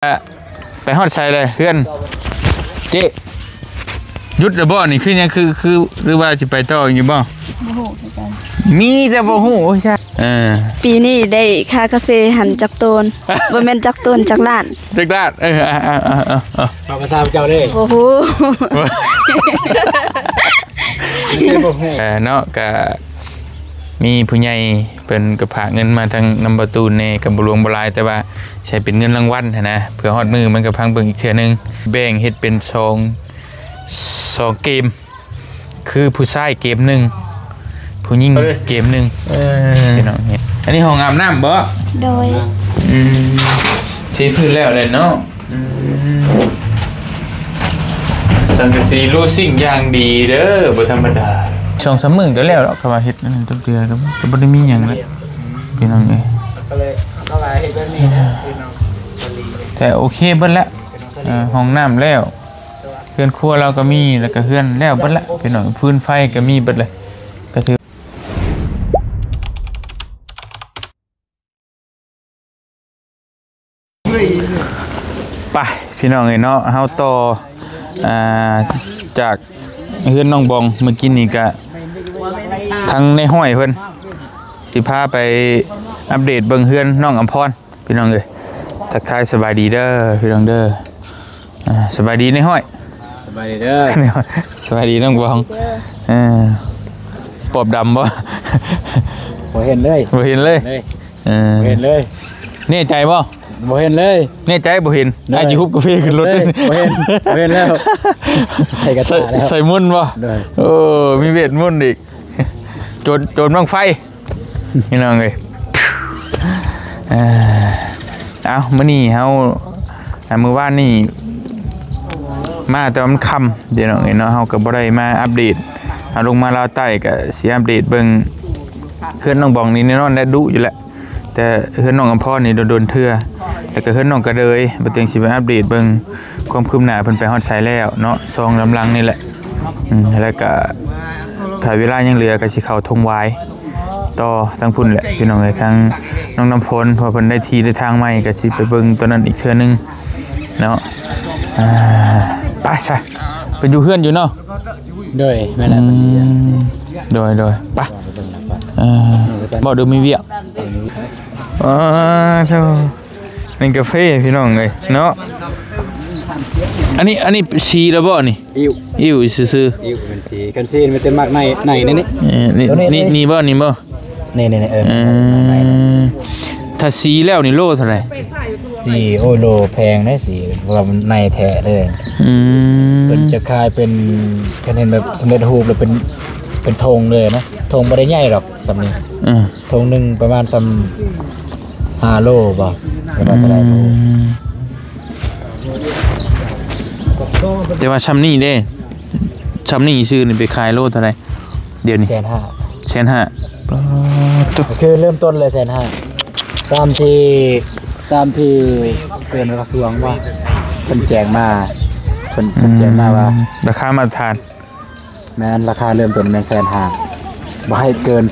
ไปฮอดชัยเลยเพื่อนเจ๊ยุดระบ่นี่คือยังคือหรือว่าจะไปต่ออยู่บ่มีแต่บ่ฮู้ใช่ปีนี้ได้ค่ากาแฟหันจักโตนบ่แม่นจักโตนจักล้านจักล้านเอาภาษาเจ้าเลยโอ้โหเนาะก็มีผู้ใหญ่เพิ่นก็ฝากเงินมาทางนำประตูในกับบ่หลวงบ่หลายแต่ว่าใช้เป็นเงินรางวัลนะเพื่อฮอดมือมันก็พังเบิ่งอีกเทื่อนึงแบ่งเฮ็ดเป็น2เกมคือผู้ชายเกมนึงผู้หญิงเกมนึงพี่น้องเฮ็ดอันนี้ห้องอาบน้ำบ่โดยเทพื้นแล้วเลยเนาะสังกะสีรูซิ่งอย่างดีเด้อบ่ธรรมดา2-3 มื้อก็แล้วก็ว่าเฮ็ดนั่นจักเทื่อก็บ่ได้มีหยังเลยพี่น้องเอ้ยก็เลยก็ว่าเฮ็ดแบบนี้นะพี่น้องแต่โอเคเบิดแล้วห้องน้ำแล้วเฮือนครัวเราก็มีแล้วก็เฮือนแล้วเบิดแล้วพี่น้องพื้นไฟก็มีเบิดเลยก็ถือไปพี่น้องเอ้ยเนาะเฮาต่อจากเฮือนน้องบองเมื่อกี้นี่ก็ทางในห้อยเพิ่นสิพาไปอัปเดตเบิ่งเฮือนน้องอำพรพี่น้องเอ้ยทักทายสบายดีเด้อพี่น้องเด้อสบายดีในห้อยสบายดีเด้อสบายดีน้องบองปอบดำบ่บ่เห็นเลยบ่เห็นเลยบ่เห็นเลยแน่ใจบ่บ่เห็นเลยแน่ใจบ่เห็นอาจิฮุบกาแฟขึ้นรถบ่เห็นแล้วใส่กระตาแล้วใส่มุ่นบ่โอ้มีเวทมุ่นอีกโจรบังไฟพี่น้องเอ้ยเอามื้อนี้เฮามื้อวานนี่มาแต่มันค่ำเดี๋ยวน้องเอ้ยเนาะเฮาก็บ่ได้มาอัปเดตลงมาลาวใต้ก็สิอัปเดตเบิ่งเฮือนน้องบองนี่แน่นอนได้ดุอยู่แล้วแต่เฮือนน้องอำพรนี่โดนเทื่อแล้วก็เฮือนน้องกระเดยบ่เตียงสิไปอัปเดตเบิ่งความคืบหน้าเพิ่นไปฮอดไสแล้วเนาะ2ลำลังนี่แหละแล้วก็ถ้าเวลายังเหลือก็สิเข้าทงวายต่อทางพุ่นแหละพี่น้องเอ้ยทางน้องน้ำพลพอเพิ่นได้ที่ได้ทางใหม่ก็สิไปเบิ่งตัวนั้นอีกเทื่อนึงเนาะไปใช่ไปอยู่เฮือนอยู่เนาะโดยแม่นโดยไปบ่ดูมีเวียกเจ้านี่กาแฟพี่น้องเอ้ยเนาะอันนี้สีแล้วบ่นี่อิ่วซื่อๆอิ่วเป็นสีกันซีมันเต็มมากในนี่บ่นี่นี่ถ้าสีแล้วนี่โลเท่าไหร่สีโอโลแพงได้สีเพราะว่ามันในแท้เลยเป็นจะคายเป็นคะแนนแบบสำเร็จรูปหรือเป็นธงเลยนะธงบ่ได้ใหญ่หรอกสำนี้ธงนึงประมาณ5 โลบ่ประมาณเท่าไหร่แต่ว่าช้ำนี่เด้ช้ำนี่ซื้อนี่ไปขายโลเท่าไหร่เดี๋ยวนี้150,000คือเริ่มต้นเลย150,000ตามที่เกินกระทรวงว่าเพิ่นแจ้งมาเพิ่นแจ้งมาว่าราคามาตรฐานแม่นราคาเริ่มต้น150,000บ่ให้เกิน250,000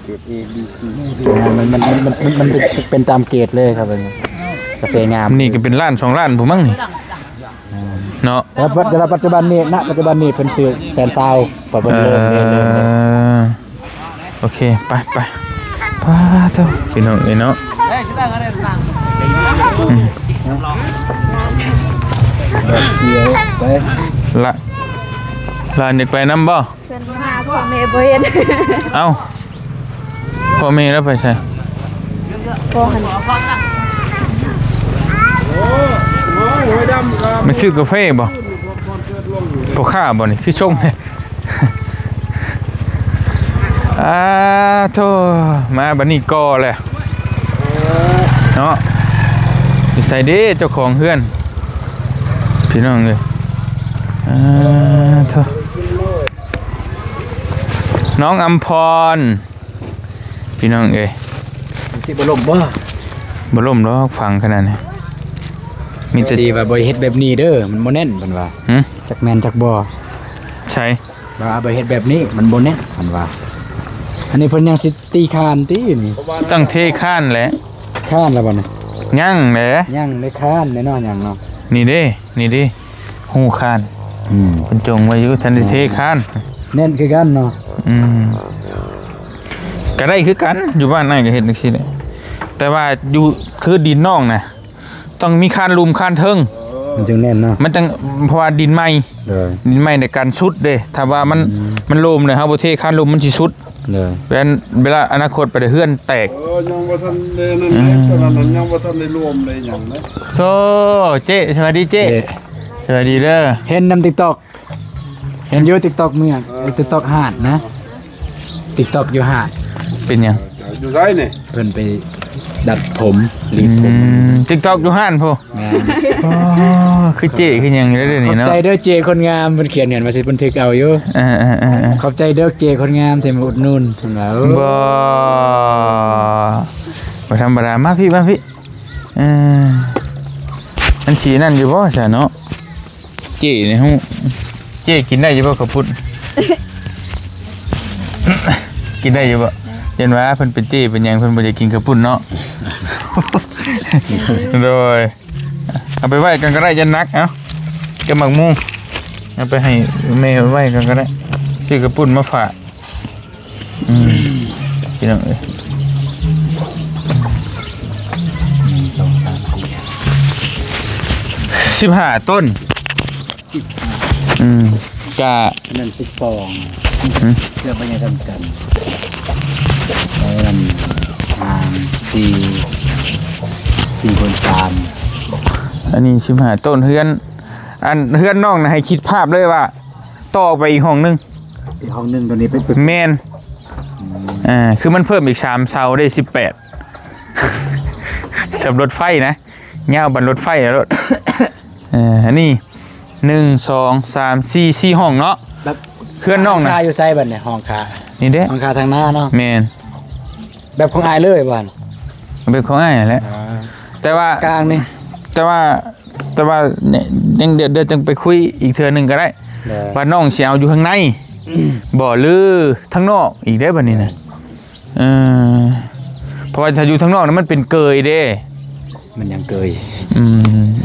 เกรด A B C มันเป็นตามเกรดเลยครับกาแฟงามนี่ก็เป็นล้าน2 ล้านผมมั้งนี่เนาะแต่ปัจจุบันนี้ปัจจุบันนี้เพิ่นซื้อ120,000ประมาณเริ่มโอเคไปเจ้าพี่น้องเนาะไปละลานอยากไปน้ำบ่เพิ่นมาพ่อแม่บ่เห็นเอ้าพ่อแม่แล้วไปใช่พ่อหันมันซื้อกาแฟบ่พอข้าบ่นี่พี่ชงโธ่มาบัดนี้ก่อเลยเนาะใส่เด้เจ้าของเฮือนพี่น้องเลยโธ่น้องอำพรพี่น้องเอ้ยสิบ่ล่มหรอกฟังขนาดนี้มีแต่ดีว่าบ่เฮ็ดแบบนี้เด้อมันบ่แน่นเพิ่นว่าจักแม่นจักบ่ใช่ว่าบ่เฮ็ดแบบนี้มันบ่แน่นเพิ่นว่าอันนี้เพิ่นยังสิตีคานตินี่ตั้งเทคานแหละ ข้านแล้วบ่เนี่ย ยังแหละ ย่างได้ข้านแน่นอนอย่างเนาะ นี่เด้หูคานเพิ่นจงไว้อยู่ทันได้เทคาน แน่นคือกันเนาะ ก็ได้คือกันอยู่บ้านนั่นก็เฮ็ดจังซี่แหละแต่ว่าอยู่คือดินนอกน่ะต้องมีคานลุมคานเทิง มันจึงแน่นเนาะ มันจังเพราะว่าดินใหม่ เลย ดินใหม่ในการชุดเด้ถ้าว่ามันโลมเนี่ยเฮาบ่เทคานลุมมันสิชุด เลย เวลาอนาคตไปได้เฮือนแตก ยังบ่ทันได้นั่นแหละตอนนั้นยังบ่ทันได้รวมเลยหยังนะ โซเจ๊สวัสดีเจ๊สวัสดีเด้อ เห็นนำ TikTok เห็นอยู่ TikTok เมือง TikTok หาดนะ TikTok อยู่หาด เป็นหยัง อยู่ไสนี่ เพิ่นไปดัดผมรีดผม TikTok อยู่ห้านพ่อ แม่น อ๋อคือเจ๊คือหยังเด้อ ข นี่ อบ เนาะ ใจเด้อเจคนงามเพิ่นเขียนเนี่ยมาสิบันทึกเอาอยู่ ขอบใจเด้อเจคนงามที่มาอุดหนุนเพิ่นว่า บ่ธรรมดามาพี่มันสีนั่นอยู่บ่ซะเนาะเจ๊นี่ฮู้เจ๊กินได้อยู่บ่ข้าวปุ้น กินได้อยู่บ่เห็นว่าเพิ่นเป็นเจ๊เป็นหยังเพิ่นบ่ได้กินข้าวปุ้นเนาะ โดยเอาไปไว้กันก็ได้จะนักเอ้ากับหมักมุ้งเอาไปให้แม่ไว้กันก็ได้ซื้อกระปุ้นมาฝากพี่น้องเอ้ย 15 ต้นกะ นั่น12เพื่อบ่ให้จำกัน4คน3 อันนี้15 ต้นเฮือนอันเฮือนน้องนะให้คิดภาพเลยว่าต่อไปอีกห้องนึง อีกห้องนึงตัวนี้เป็น แมนคือมันเพิ่มอีก3เสาได้18 สำรถไฟนะยาวบันรถไฟแล้วรถ อันนี้1 2 3 4 4ห้องเนาะ แบบ เพื่อนน้องนะ คาอยู่ไซบัดเนี่ยห้องคา นี่เด้ ห้องคาทางหน้าเนาะ แมน แบบของอายเลยบ่น เป็นของง่ายแหละแต่ว่าก ลางนี่ แต่ว่าเนี่ยยังเดี๋ยวจังไปคุยอีกเทื่อนึงก็ได้ว่าน้องสิเอาอยู่ข้างในบ่หรือข้างนอกอีกได้บัดนี้นะเพราะว่าถ้าอยู่ข้างนอกนั้นมันเป็นเกยเด้ มันยังเกย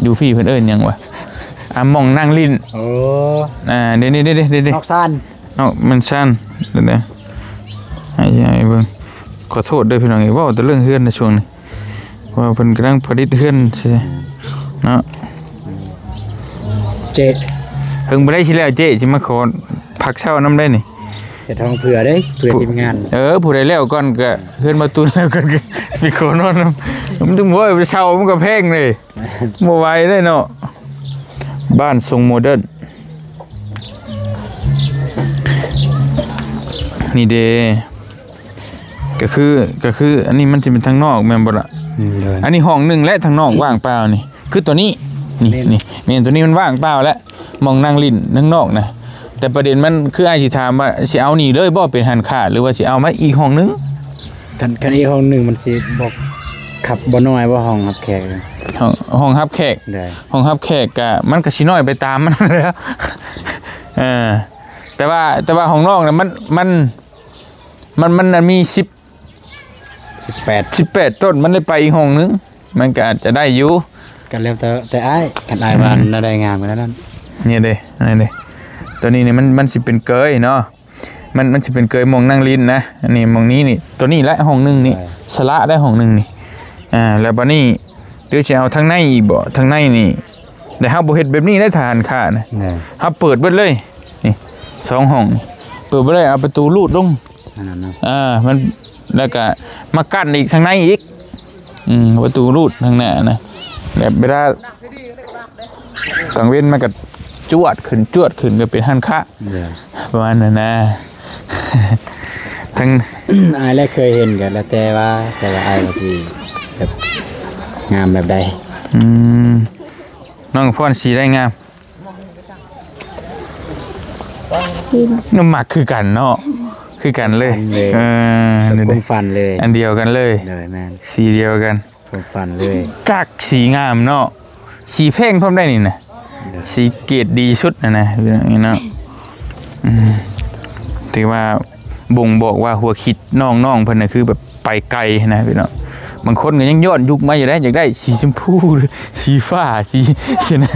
อยู่พี่เพิ่นเอิ้นหยังวะหม่องนั่งลิ้น โอ้ เดี๋ยวนอกซ่าน นอกมันสั้นเดี๋ยวให้เบิ่งขอโทษด้วยพี่น้องเว้าแต่เรื่องเฮือนในช่วงนี้ว่าเพิ่นกำลังผลิตเฮือนใช่เนาะ เจ เพิ่งบ่ได้สิแล้วเจ๊สิมาขอพักเช่านำได้นี่ เฮ็ดห้องเผื่อเด้เผื่อทีมงาน ผู้ใดแล้วก่อนก็เฮือนมาตุนแล้วกันก็มีขอนอนนำมันถึงบ่ไปเช่ามันก็แพงเลยบ่ไหวได้เนาะบ้านทรงโมเดิร์นนี่เด้ก็คืออันนี้มันจะเป็นทางนอกแม่นบ่ล่ะอันนี้ห้องนึงและทางนอกว่างเปล่านี่คือตัวนี้นี่แม่นตัวนี้มันว่างเปล่าแล้วมองนั่งลิ้นนั่งนอกนะแต่ประเด็นมันคืออ้ายสิถามว่าสิเอานี่เลยบ่เป็นหันค่าหรือว่าสิเอามาอีกห้องนึง คันอีกห้องนึงมันสิบ่ขับบ่น้อยบ่ห้องรับแขก ห้องรับแขก ได้ ห้องรับแขกก็มันก็สิน้อยไปตามมันแล้วแต่ว่าห้องนอกน่ะมันมี18ต้นมันได้ไปอีกห้องนึงมันก็อาจจะได้อยู่ กันแล้วแต่อ้ายกันอ้ายว่าได้งานไปแล้วนั่น นี่เด้ตัวนี้นี่มันสิเป็นเกยเนาะมันสิเป็นเกยมองนั่งลิ้นนะอันนี้มองนี้นี่ตัวนี้และห้องนึงนี่สละได้ห้องนึงนี่แล้วบัดนี้หรือสิเอาทางในอีกบ่ทางในนี่แต่เฮาบ่เฮ็ดแบบนี้ได้ทานค่านะเฮาเปิดเบิดเลยนี่2ห้องนี่เปิดเบิดเลยเอาประตูลูดลง นั่นเนาะ มันแล้วก็มากั้นอีกทางในอีกประตูรูดทางหน้านะแบบเวลากลางเว้นมันก็จวดขึ้นก็เป็นหันคะประมาณนั้นนะ ทั้ง อ้ายแรกเคยเห็นกันแล้วแต่ว่าอ้ายว่าสิแบบงามแบบใด น้องพรสีได้งามน้ำหมักคือกันเนาะคือกันเลยผมฟันเลย อันเดียวกันเลยแม่น สีเดียวกันผมฟันเลย จักสีงามเนาะสีเพ่งพร้อมได้นี่นะสีเกรดดีชุดนะอย่างนี้เนาะถือว่าบ่งบอกว่าหัวคิดน้องเพิ่นน่ะคือแบบไปไกลนะพี่น้อง บางคนก็ยังย้อนยุคมาอยู่ได้อยากได้สีชมพูสีฟ้าสีนะ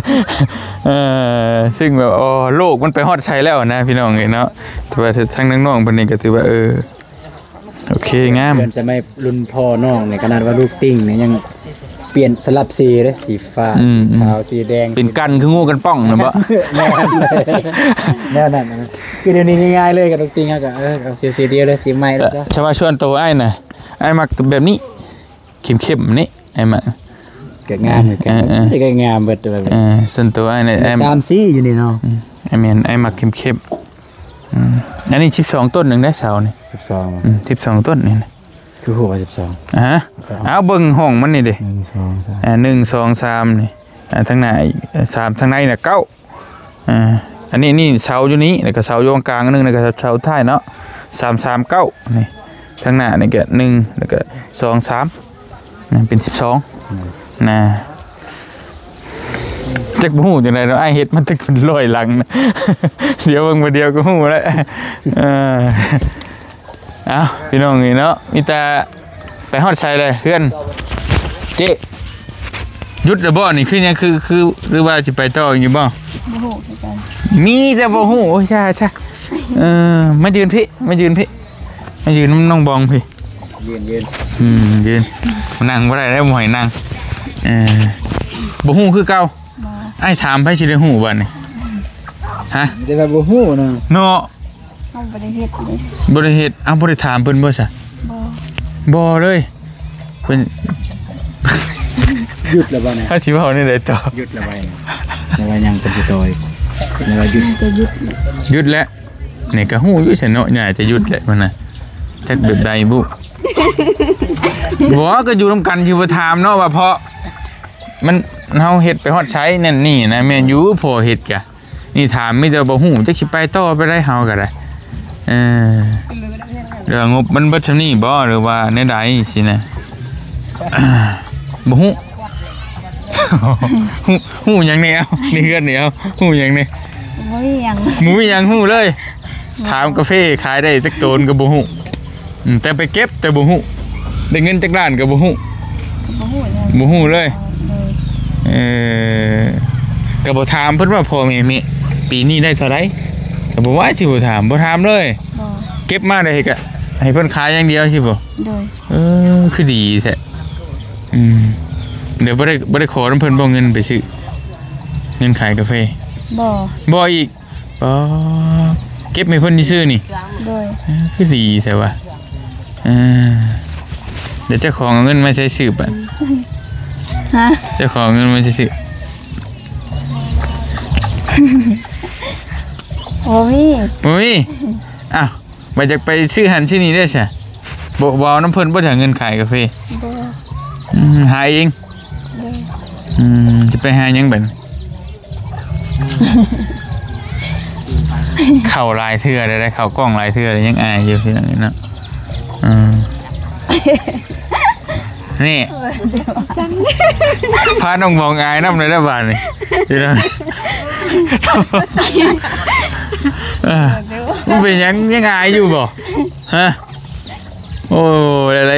ซึ่งแบบโลกมันไปฮอดใช้แล้วนะพี่น้องเนาะแต่ว่าทั้งน้องๆเพิ่นนี่ก็ถือว่าโอเคงาม เพื่อนสมัยรุ่นพ่อน้องเนี่ยขนาดว่าลูกติ้งเนี่ยยังเปลี่ยนสลับสีเลยสีฟ้าขาวสีแดงเป็นกันคืองูกันป้องนะบ่ แนวนั้นนะคือเดี๋ยวนี้ง่ายๆเลยกับลูกติ้งเขาก็เอาสีเดียวเลยสีใหม่แล้วซะ ชาวชวนโตไอ้น่ะไอ้มักแบบนี้เข้มๆนี่ไอ้มัก ก็งามเหมือนกันก็งามเบิดเลยส่วนตัวไอ้เนี่ย3สีอยู่นี่เนาะไอ้แม่นไอ้มักเข้มๆอันนี้12ต้นนึงได้เสานี่12ต้นนี่คือหัว12ฮะเอาเบิ่งห้องมันนี่ดิ1 2 3นี่ทางไหน3ทางในน่ะ9อันนี้เสาอยู่นี้แล้วก็เสาอยู่กลางนึงแล้วก็เสาท้ายเนาะ339นี่ทางหน้านี่ก็1แล้วก็2 3เป็น12นะจักบ่ฮู้จังได๋เนาะไอ้เฮ็ดมันตึกเป็น100หลังนะเดี๋ยวเบิ่งมาเดียวก็ฮู้แล้วอ้าวพี่น้องนี่เนาะมีแต่ไปฮอดชัยเลยเพื่อนเจ๊ยุดระบ่นี่คือยังคือหรือว่าสิไปต่ออยู่บ่ฮู้คือกันมีแต่บ่ฮู้โอ้ยใช่มายืนพี่มายืนน้องบองพี่ยืนนั่งบ่ได้แล้วบ่ให้นั่งบ่ฮู้คือเก่าไอ้ถามไผสิได้ฮู้บัดนี้ฮะแต่ว่าบ่ฮู้เนาะเนาะบ่ได้เฮ็ดเลยบ่ได้เฮ็ดบ่ได้ถามเพิ่นบ่ซะบ่เลยเพิ่นหยุดแล้วบ่เนี่ยถ้าสิเว้านี่ได้ต่อหยุดแล้วไว้แล้วว่ายังเป็นสิต่อยแล้วว่าหยุดหยุดแล้วนี่ก็ฮู้อยู่ซั่นเนาะน่าจะหยุดแหละมันน่ะจักแบบใดบุบ่ก็อยู่นำกันอยู่บ่ถามเนาะว่าเพราะมันเฮาเฮ็ดไปฮอดใช้นั่นนี่นะแม่นอยู่พอเฮ็ดกะนี่ถามมีแต่บ่ฮู้จักสิไปต่อไปได้เฮาก็ได้เรื่องงบมันบ่ซำนี้บ่หรือว่าแนวใดสินะบ่ฮู้ฮู้หยังแนวนี่เฮือนนี่เอาฮู้หยังนี่บ่มีหยังฮู้เลยถามกาแฟขายได้จักโตนก็บ่ฮู้แต่ไปเก็บแต่บ่ฮู้ได้เงินจักล้านก็บ่ฮู้เลยก็บ่ถามเพิ่นว่าพ่อแม่ปีนี้ได้เท่าไหร่ก็บ่ว่าสิบ่ถามเลยเก็บมาได้ก็ให้เพิ่นขายอย่างเดียวสิบ่คือดีแท้เดี๋ยวบ่ได้ขอนำเพิ่นบ่เงินไปซื้อเงินขายกาแฟบ่อีกเก็บให้เพิ่นซื้อนี่คือดีแท้ว่ะเดี๋ยวเจ้าของเอาเงินมาใช้ซื้อป่ะฮะเจ้าของเงินมาใช้ซื้อโอ้ยอ้าวมาจากไปซื้อหันซื้อนี่ได้ใช่บ่น้ำเพิ่นบ่ถึงเงินขายกาแฟหาเองจะไปหายังบัดเข้าลายเทื่อได้เข้ากล้องลายเทื่อยังอายอยู่ที่นั่นเนาะนี่พาน้องมองอายน้ำเลยได้บ้านนี่ที่นั่นมันเป็นยังอายอยู่บ่ฮะโอ้อะไร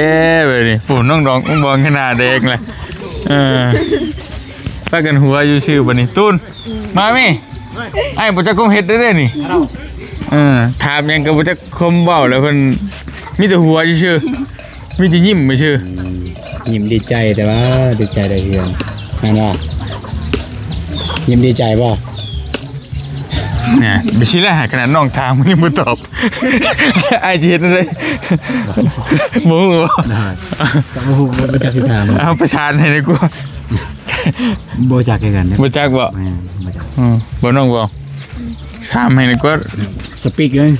แบบนี้ฝุ่นน้องดองน้องบองขนาดเด็กเลยป้ากันหัวอยู่ชื่อบันนี้ตูนมาไหมไอ้ปุจจคมเห็ดได้นี่ถามยังกับปุจจคมเบาแล้วเพิ่นมีแต่หัวอยู่ชื่อมีแต่ยิ้มไม่ชื่อยิ้มดีใจแต่ว่าดีใจได้เพียงนั่นว่ายิ้มดีใจป่ะเนี่ยไปชี้แล้วหาขนาดน้องทางมันยังไม่ตอบไอ้เจี๊ยบเลยโมโหบ่จักสิถามเอาประชานให้เลยกูบ่จักกันบ่จักบ่บ่น้องบ่ถามให้เลยกูสปีกเลย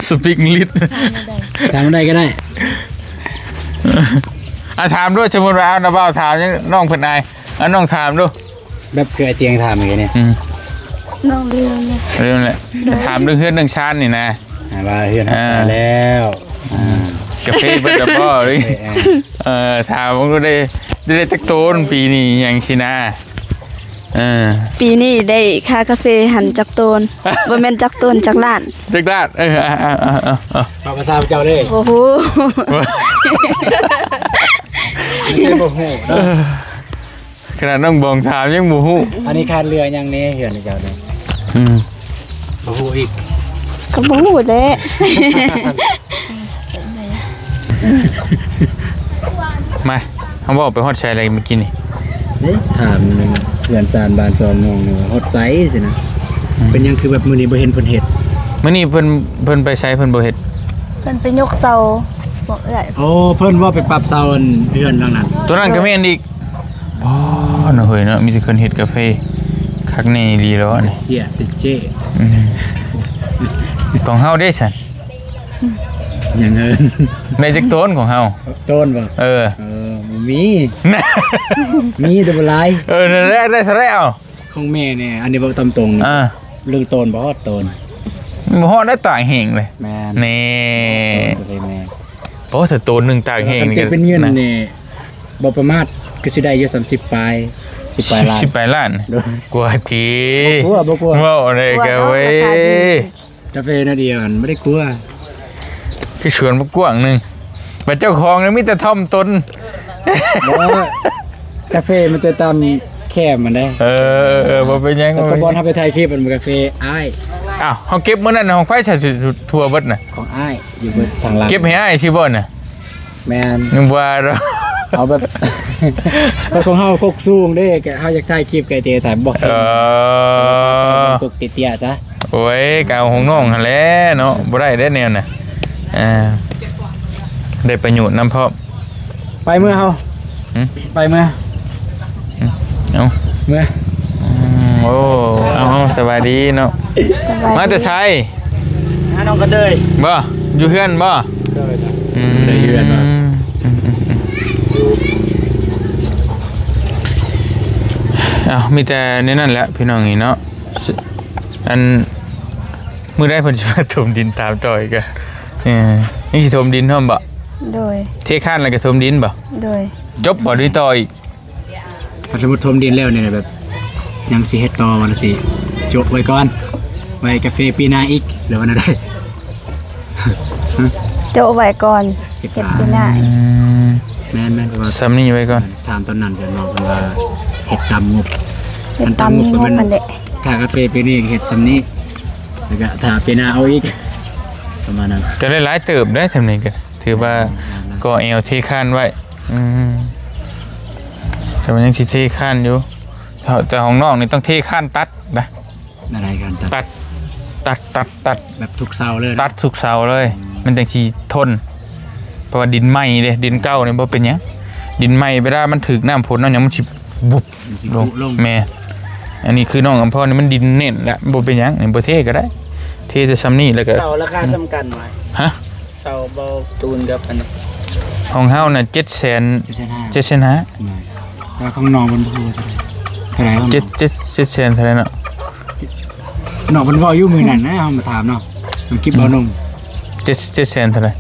สปีกลิดถามได้ก็ได้ถามด้วยสมมุติว่าน้าบ่าวถามน้องเพิ่นอายน้องถามดูแบบคือไอ้เตียงถามอย่างงี้เนี่ยน้องเรื่องแหละถามเรื่องเฮือนเรื่องชานนี่นะว่าเฮือนแล้วกาแฟเบิดดับบ่เลยถามว่าก็ได้จักโตนปีนี้ยังสินะปีนี้ได้ค่ากาแฟหันจักโตนบ่แม่นจักโตนจักล้านปากภาษาเจ้าเด้โอ้โห ไม่ใช่บ่ฮู้เนาะ ขนาดน้องบองถามยังบ่ฮู้ อันนี้ขาดเรือยังนี้เหือนเจ้าเนี่ย บ่ฮู้อีก ก็บ่ฮู้แหละ มาเขาบอกไปฮอดใช้อะไรเมื่อกี้นี่ นี่ถามหนึงเหือนซานบ้านซองน้องนี่ว่าฮอดไซส์สินะเป็นยังคือแบบมื้อนี้บ่เห็นเพิ่นเฮ็ด มื้อนี้เพิ่นไปใช้เพิ่นบ่เฮ็ด เพิ่นไปยกเสาบอกได้ โอ้เพิ่นว่าไปปรับเซาอันเฮือนหลังนั้น ตัวนั้นก็แม่นอีกอ๋อเนาะเฮ้ยเนาะมีแต่คนเฮ็ดกาแฟคักแน่ดีแล้วอันนี้ เสียติเจ ของเฮาได้ซั่น ยังเงิน ได้จักต้นของเฮา ต้นบ่ เออ บ่มีมีแต่บ่หลาย นั่นแหละได้เท่าไหร่เอา ของแม่เนี่ยอันนี้บ่ตามตรง เรื่องต้นบ่ฮอดต้น บ่ฮอดได้ตากแห้งเลย แม่น นี่ แม่ เพราะว่าถ้าต้นหนึงตากแห้ง มัน นี่ จะเป็นเงินนี่บ่ประมาทก็สิได้อยู่30ปลาย10ปลายล้าน 18ล้าน โดย กลัวที กลัวบ่กลัว เว้าได้ก็เว้ย กาแฟนาเดียวกันไม่ได้กลัว คือชวนบ่กว้างหนึงบัดเจ้าของนี่มีแต่ท่อมตน แล้วกาแฟมันจะตามแคบมันได้ บ่เป็นหยัง แต่กระบอนทำไปถ่ายคลิปมันกาแฟอ้าย อ้าวเฮาเก็บมื้อนั้นของไผใช้ทั่วเบิดน่ะ ของอ้ายอยู่บนทางหลัง เก็บให้อ้ายสิบ่น่ะ แมน นึกว่าเรา เอาแบบ ก็ของเฮากกสูงเด้แกเฮาอยากถ่ายคลิปไกเตถ่ายบอกกกเตี้ยๆซะ โอ้ยกเอาของน้องหั่นแหละเนาะบ่ได้แนวน่ะได้ประโยชน์นำพร้อม ไปเมื่อเฮาไปเมื่อ เอ้า เมื่อ โอ้เอาสบายดีเนาะมาแต่ชัย น้องก็เดย บ่อยู่เฮือนบ่ ได้เฮือนบ่ อ้าวมีแต่ในนั่นแหละพี่น้องนี่เนาะอันมื้อได้เพิ่นสิมาถมดินตามต่ออีกอ่ะนี่สิถมดินพร้อมบ่ โดย เทคานแล้วก็ถมดินบ่ โดย จบบ่ด้วยต่ออีก พอสมมุติทมดินแล้วเนี่ยแบบยังสิเฮ็ดต่อวันละสิจบไว้ก่อนไว้กาแฟปีหน้าอีกหรือว่าได้ โจะไว้ก่อน เฮ็ด เฮ็ด ปลา ปีหน้า แม่นเพราะว่า ซ้ำนี่ไว้ก่อน ถามตอนนั้นเดี๋ยวน้องเพิ่นว่าเฮ็ดตามงบ เฮ็ดตามนี้งบมันแหละ ค่ากาแฟปีนี้เฮ็ดซำนี้แล้วก็ถ้าปีหน้าเอาอีกประมาณนั้น ก็ได้หลายเติบได้ทำนี่ก็ถือว่าก็เอวเทคานไว้แต่มันยังสิเทคานอยู่แต่ของน้องนี่ต้องเทคานตัดนะ อะไรกันตัด ตัด แบบทุกเสาเลยนะ ตัดทุกเสาเลย มันจังสิทนเพราะว่าดินใหม่เด้ดินเก่านี่บ่เป็นหยังดินใหม่เวลามันถึกน้ำฝนน้ำหยังมันสิวุบ มันสิ ลง ลง แม่อันนี้คือน้องอำพรนี่มันดินเน่นละบ่เป็นหยังนี่บ่เทก็ได้ เทแต่ซ้ำนี่แล้วก็ เสาราคาสำคัญไหม ฮะ เสาเบาตูนกับอันนี้ ของเฮาน่ะ700,000 7,500 700,000 แต่ข้างนอกมันบ่ฮู้เท่าไหร่ของน้อง 700,000เท่านั้นเนาะ น้องเพิ่นเว้าอยู่มื้อนั้นนะเฮามาถามเนาะมันคลิปเอานม 700,000เท่าไหร่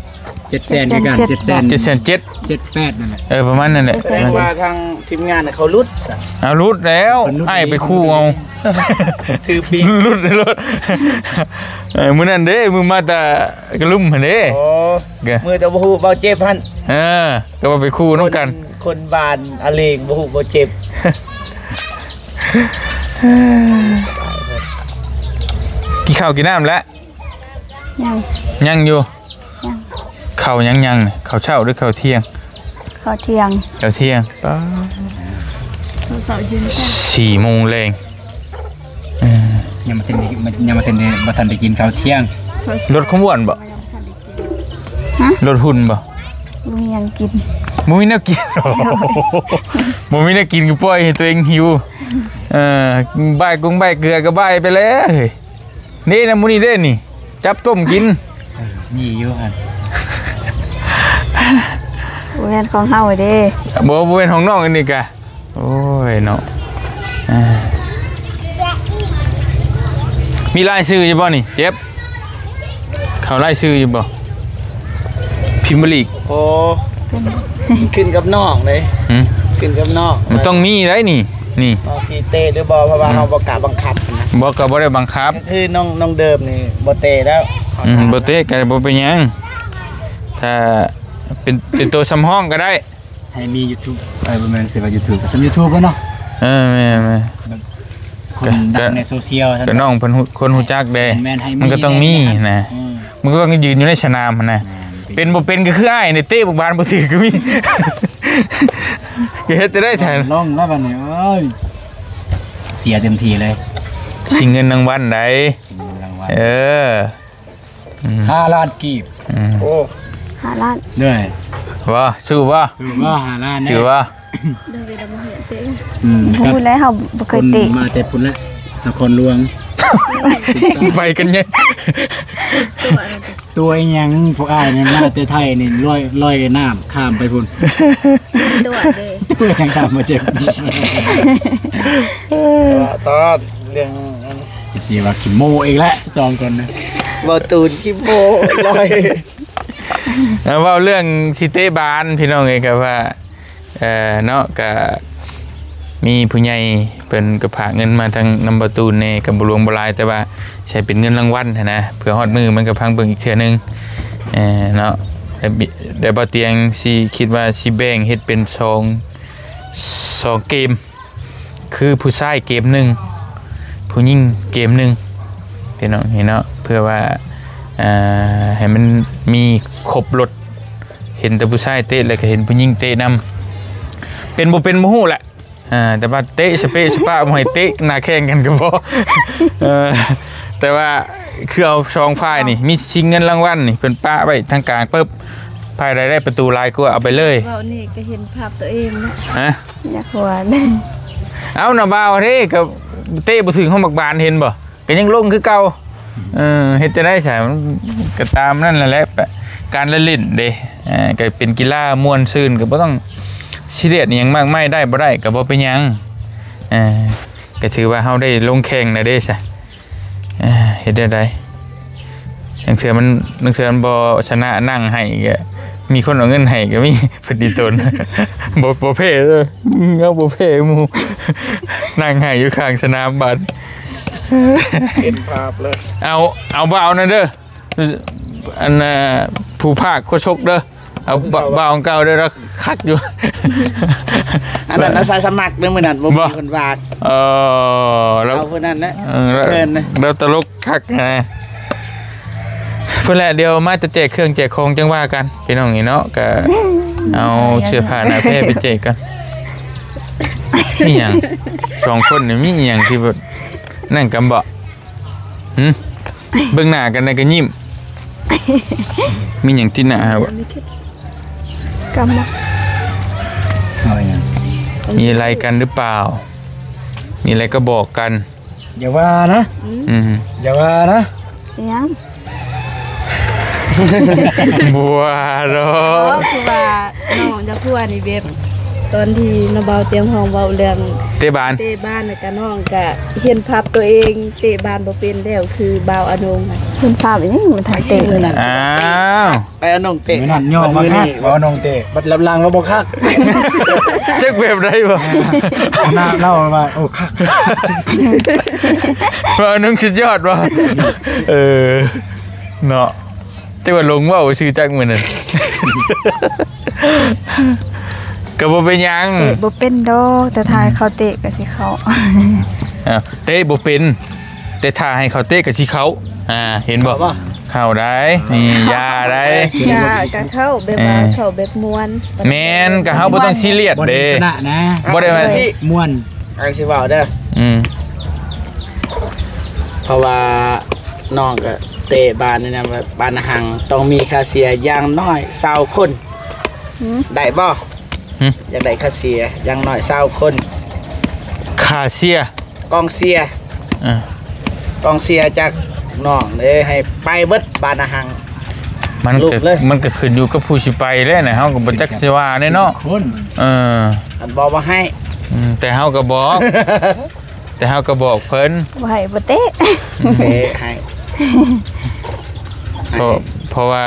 700,000ด้วยกัน700,000 707 78นั่นแหละ ประมาณนั้นแหละ แสดงว่าทางทีมงานน่ะเขารุดซะ เอารุดแล้ว มันรุด ไอ้ไปคู่เอา ถือปี รุดมื้อนั้นเด้มื้อมาแต่กระลุ่มหั่นเด้ โอ้ แก มือแต่บ่ฮู้เบาเจ็บหั่น ก็ว่าไปคู่น้องกัน คนบานอเลงบ่ฮู้บ่เจ็บ กินข้าวกินน้ำแล้ว ยัง ยังอยู่ ยัง ข้าวยังเนี่ยข้าวเช้าหรือข้าวเที่ยง ข้าวเที่ยง ข้าวเที่ยงก็ เสาร์ยืนกัน 4 โมงแรง ยังมาทันได้บ่ทันได้กินข้าวเที่ยง รถขบวนบ่ ฮะ รถหุ่นบ่ ลุงยังกิน บ่มีแนวกิน บ่มีแนวกินก็ปล่อยให้ตัวเองหิวบ่ายกุ้งบ่ายเกลือก็บ่ายไปแล้วเฮ้ยนี่นะมื้อนี้เด้นี่ จับต้มกิน มีอยู่หั่น โรงเรียนของเฮาเด้ บ่เป็นของน้องอันนี้กะโอ้ยเนาะมีรายชื่ออยู่บ่นี่เจ็บเขารายชื่ออยู่บ่พิมพ์ลีก โอ้ขึ้นกับนอกเลยขึ้นกับนอก มันต้องมีได้นี่ เอาสิเตะหรือบ่เพราะว่าเฮาบ่กล้าบังคับนะ บ่ก็บ่ได้บังคับ ก็คือน้องเดิมนี่บ่เตะแล้ว บ่เตะก็บ่เป็นหยังถ้าเป็นตัวสำห้องก็ได้ ให้มี YouTube ประมาณสิว่า YouTube ก็สำ YouTube เนาะแม่คนดังในโซเชียลก็น้องเพิ่นคนฮู้จักเด้มันก็ต้องมีนะมันก็ต้องยืนอยู่ในสนามนะเป็นบ่เป็นก็คืออ้ายในเตะบานบ่สิก็มีก็เฮ็ดจะได้แทนลงแล้วบัดนี้โอ้ยเสียเต็มทีเลยชิงเงินรางวัลได้ชิงเงินรางวัล5 ล้านกีบโอ้5 ล้านด้วยว่าสู้บ่5 ล้านสู้บ่เดินไปแล้วบ่เห็นเตะพูดแล้วเฮาบ่เคยเตะมาแต่พุ่นแล้วนครหลวงไปกันไงตัวยังพวกอ้ายนี่มาแต่ไทยนี่ลอยน้ำข้ามไปพุ่นตัวเด้ตัวยังข้ามมาเจ็บตอนเรื่อง14ว่าขี้โมอีกแล้ว2คนนะบ่ตูนขี้โมลอยแล้วว่าเรื่องสิเตบานพี่น้องเอ้ยก็ว่าเนาะก็มีผู้ใหญ่เพิ่นก็ฝากเงินมาทางนำประตูในกับบ่หลวงบ่หลายแต่ว่าใช้เป็นเงินรางวัลนะเพื่อฮอดมือมันก็พังเบิ่งอีกเทื่อนึงเนาะแต่บ่เตียงสิคิดว่าสิแบ่งเฮ็ดเป็น2เกมคือผู้ชายเกมนึงผู้หญิงเกมนึงพี่น้องเห็นเนาะเพื่อว่าให้มันมีครบรถเห็นแต่ผู้ชายเตะแล้วก็เห็นผู้หญิงเตะนำเป็นบ่ฮู้แหละแต่ว่าเตะสเปะสปะบ่ให้เตะหน้าแข่งกันก็บ่แต่ว่าคือเอา2ฝ่ายนี่มีชิงเงินรางวัลนี่เพิ่นปะไว้ทางกลางปึ๊บภายได้ประตูลายก็เอาไปเลยเว้านี่ก็เห็นภาพตัวเองนะฮะอยากว่าเอาน่ะบ่าวเด้ก็เตะบ่ถึงห้องบักบานเห็นบ่ก็ยังลงคือเก่าเฮ็ดจะได้ใช่มันก็ตามนั่นแหละการเล่นเด้ก็เป็นกีฬาม่วนซื่นก็บ่ต้องซีเรียสหยังมากมายได้บ่ได้ก็บ่เป็นหยังก็ถือว่าเฮาได้ลงแข่งน่ะเด้ซะเฮ็ดได้จังเทื่อมันบ่ชนะนั่งให้ก็มีคนเอาเงินให้ก็มีพอดีตนบ่เพ่เด้อเอาบ่เพ่หมู่นั่งให้อยู่ข้างสนามบาสเห็นภาพเลยเอาบ่เอานั่นเด้ออันผู้ภาคโคชกเด้อเอาบ่าวของเก่าได้รักคักอยู่อันนั้นอาสาสมัครเรื่องมื้อนั้นบ่มีคนฝากแล้วเอาเพิ่นนั้นนะเพิ่นนะเราตลกคักนะเพิ่นแหละเดี๋ยวมาจะแจกเครื่องแจกของจังว่ากันพี่น้องนี่เนาะก็เอาเสื้อผ้าหน้าแพร่ไปแจกกันมีหยัง2คนนี่มีหยังที่แบบนั่งกันบ่เบิ่งหน้ากันได้ก็ยิ้มมีหยังที่หน้าบ่กำมีอะไรกันหรือเปล่ามีอะไรก็บอกกันอย่าว่านะอย่าว่านะยังบัวรอคือว่าน้องจะพูดนี่เว็บตอนที่น้าเบาเตรียมห้องเบาเรื่องเตะบานแล้วก็น้องก็เห็นภาพตัวเองเตะบานบ่เป็นแล้วคือเบาอนงเห็นภาพอย่างนี้มันถ่ายเตะเลยนะไปอนงเตะนั่นย่อมาคักบ่อนงเตะบัดลังแล้วบ่คักจักแบบได้บ่หน้าเล่าว่าโอ้คักว่าอนงสุดยอดบ่เนาะจังว่าลงว่าชื่อจักมื้อนั้นก็บ่เป็นหยังบ่เป็นดอกแต่ทายเขาเตะก็สิเขาเตะบ่เป็นแต่ถ้าให้เขาเตะก็สิเขาเห็นบ่เข้าได้นี่ยาได้ยาก็เข้าแบบว่าเข้าแบบม่วนแม่นก็เฮาบ่ต้องซีเรียสเด้ชนะนะบ่ได้ว่าม่วนอันสิเว้าเด้อเพราะว่าน้องก็เตะบานนี่นะบานหังต้องมีค่าเสียอย่างน้อย20คนได้บ่อยากได้ค่าเสียอย่างน้อย20คนค่าเสียกองเสียกองเสียจากน้องเลยให้ไปเบิดบานหังมันก็ขึ้นอยู่กับผู้สิไปแล้วนะเฮาก็บ่จักสิว่าแน่เนาะอันบอกว่าให้แต่เฮาก็บอกเพิ่นบ่ให้บ่เตะให้เพราะว่า